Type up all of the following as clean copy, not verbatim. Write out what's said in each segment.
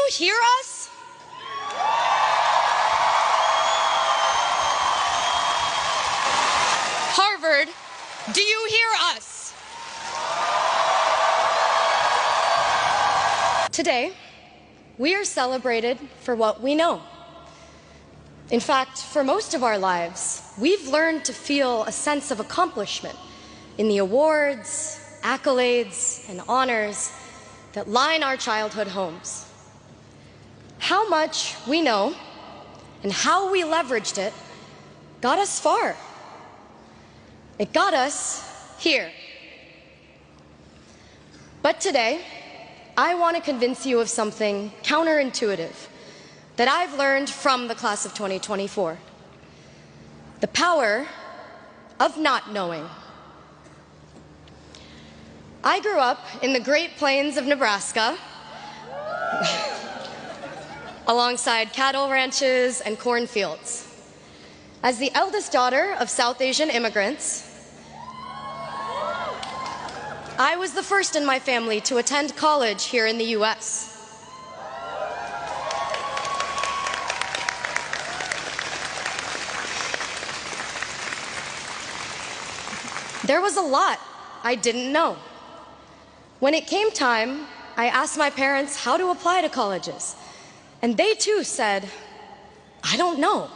hear us? Harvard, do you hear us? Today, we are celebrated for what we know. In fact, for most of our lives, we've learned to feel a sense of accomplishment in the awards, accolades, and honors that line our childhood homes. How much we know and how we leveraged it got us far. It got us here. But today, I want to convince you of something counterintuitive that I've learned from the class of 2024. The power of not knowing. I grew up in the Great Plains of Nebraska, alongside cattle ranches and cornfields. As the eldest daughter of South Asian immigrants, I was the first in my family to attend college here in the US. There was a lot I didn't know. When it came time, I asked my parents how to apply to colleges, and they too said, I don't know.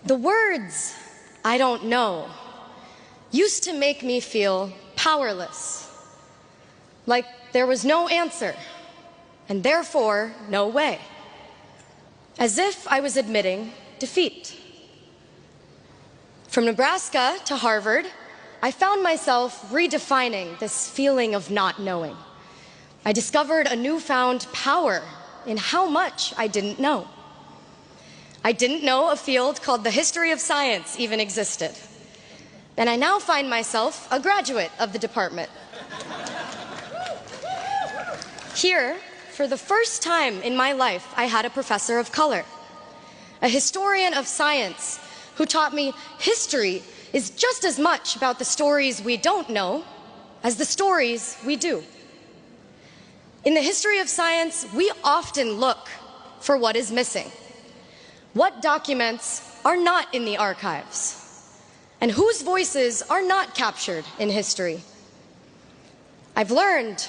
The words, I don't know, used to make me feel powerless, like there was no answer, and therefore no way, as if I was admitting defeat. From Nebraska to Harvard, I found myself redefining this feeling of not knowing. I discovered a newfound power in how much I didn't know. I didn't know a field called the history of science even existed. And I now find myself a graduate of the department. Here, for the first time in my life, I had a professor of color, a historian of science who taught me history is just as much about the stories we don't know as the stories we do. In the history of science, we often look for what is missing, what documents are not in the archives, and whose voices are not captured in history. I've learned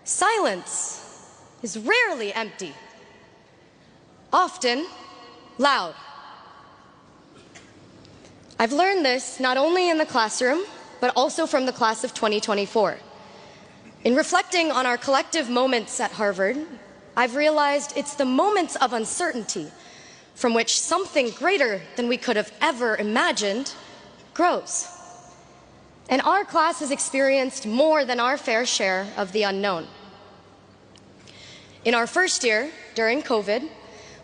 silence is rarely empty, often loud. I've learned this not only in the classroom, but also from the class of 2024. In reflecting on our collective moments at Harvard, I've realized it's the moments of uncertainty from which something greater than we could have ever imagined grows. And our class has experienced more than our fair share of the unknown. In our first year, during COVID,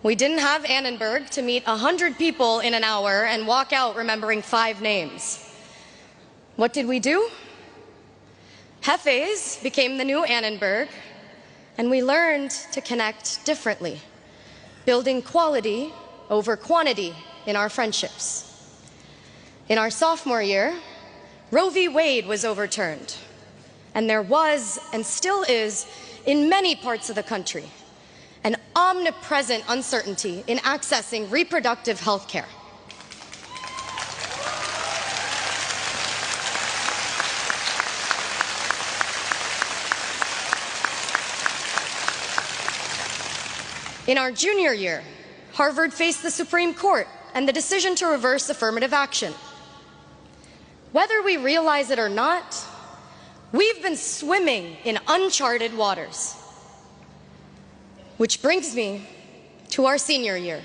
we didn't have Annenberg to meet 100 people in an hour and walk out remembering 5 names. What did we do? Hefes became the new Annenberg, and we learned to connect differently, building quality over quantity in our friendships. In our sophomore year, Roe v. Wade was overturned, and there was, and still is, in many parts of the country, an omnipresent uncertainty in accessing reproductive health care. In our junior year, Harvard faced the Supreme Court and the decision to reverse affirmative action. Whether we realize it or not, we've been swimming in uncharted waters. Which brings me to our senior year.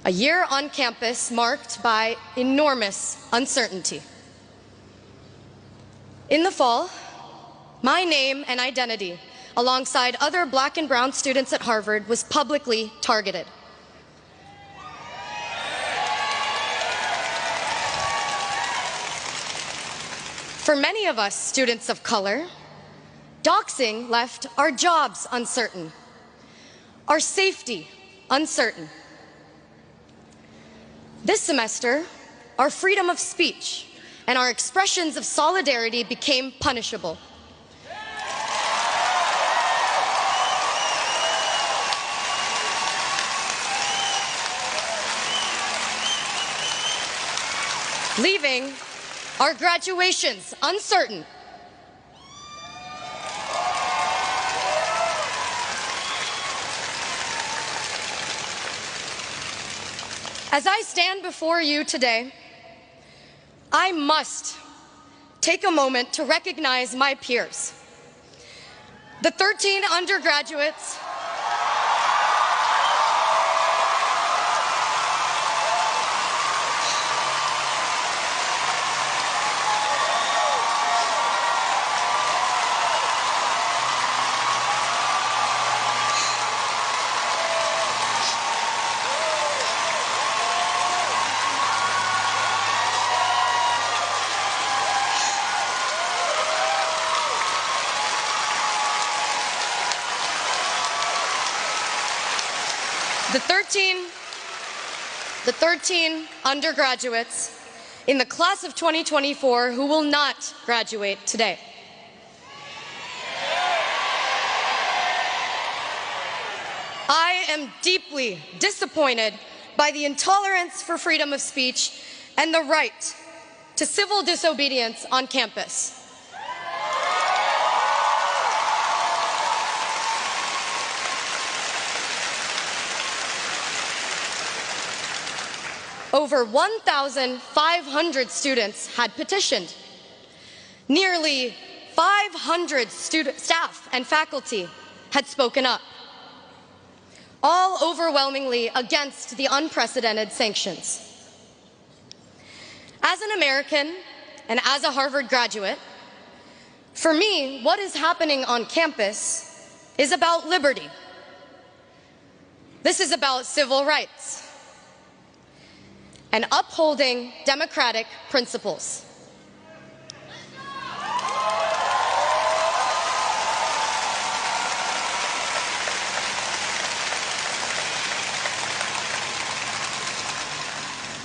A year on campus marked by enormous uncertainty. In the fall, my name and identity, alongside other Black and brown students at Harvard, was publicly targeted. For many of us students of color, doxing left our jobs uncertain, our safety uncertain. This semester, our freedom of speech and our expressions of solidarity became punishable. leaving our graduations uncertain. As I stand before you today, I must take a moment to recognize my peers, the 13 undergraduates the 13 undergraduates in the class of 2024 who will not graduate today. I am deeply disappointed by the intolerance for freedom of speech and the right to civil disobedience on campus. Over 1,500 students had petitioned. Nearly 500 staff and faculty had spoken up, all overwhelmingly against the unprecedented sanctions. As an American and as a Harvard graduate, for me, what is happening on campus is about liberty. This is about civil rights and upholding democratic principles.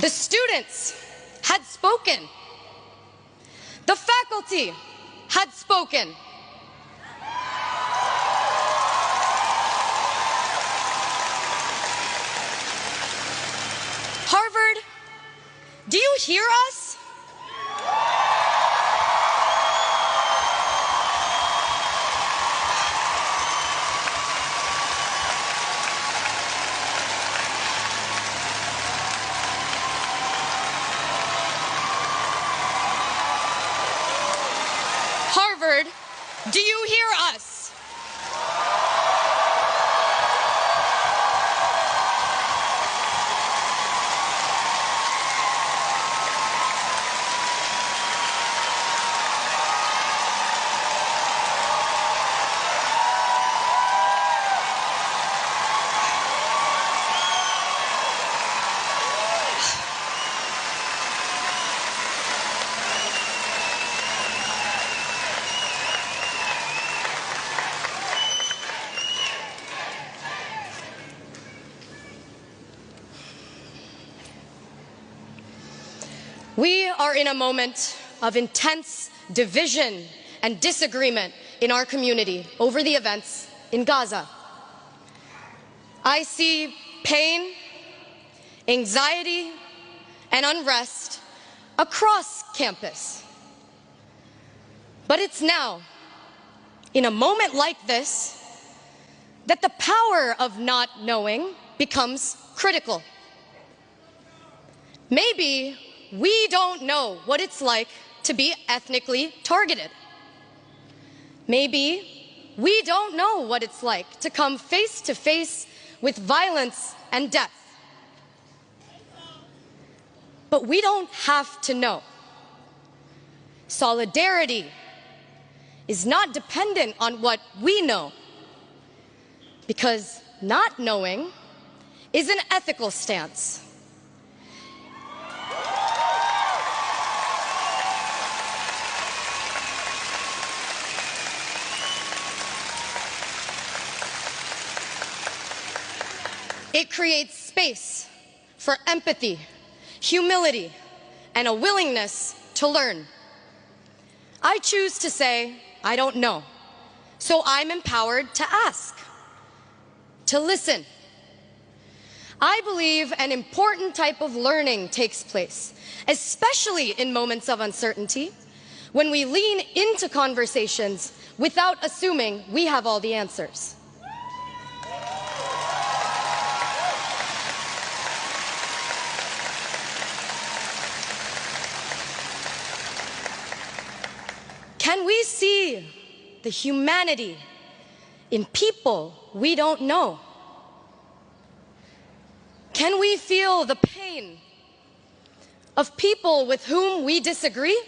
The students had spoken. The faculty had spoken. Harvard, do you hear us? Harvard, do you hear us? We are in a moment of intense division and disagreement in our community over the events in Gaza. I see pain, anxiety, and unrest across campus. But it's now, in a moment like this, that the power of not knowing becomes critical. Maybe we don't know what it's like to be ethnically targeted. Maybe we don't know what it's like to come face to face with violence and death. But we don't have to know. Solidarity is not dependent on what we know, because not knowing is an ethical stance. It creates space for empathy, humility, and a willingness to learn. I choose to say, I don't know, so I'm empowered to ask, to listen. I believe an important type of learning takes place, especially in moments of uncertainty, when we lean into conversations without assuming we have all the answers. Can we see the humanity in people we don't know? Can we feel the pain of people with whom we disagree?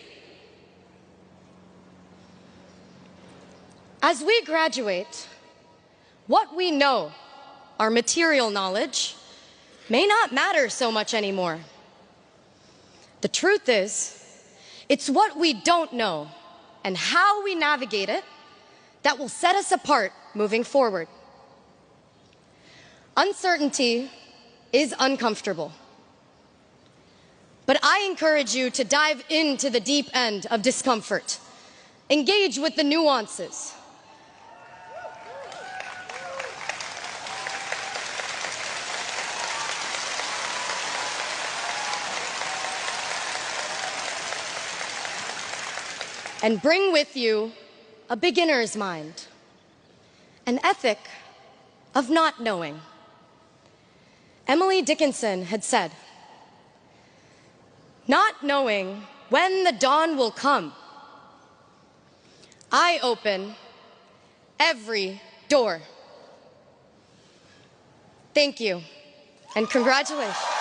As we graduate, what we know, our material knowledge, may not matter so much anymore. The truth is, it's what we don't know and how we navigate it that will set us apart moving forward. Uncertainty is uncomfortable, but I encourage you to dive into the deep end of discomfort. Engage with the nuances. And bring with you a beginner's mind, an ethic of not knowing. Emily Dickinson had said, "Not knowing when the dawn will come, I open every door." Thank you, and congratulations.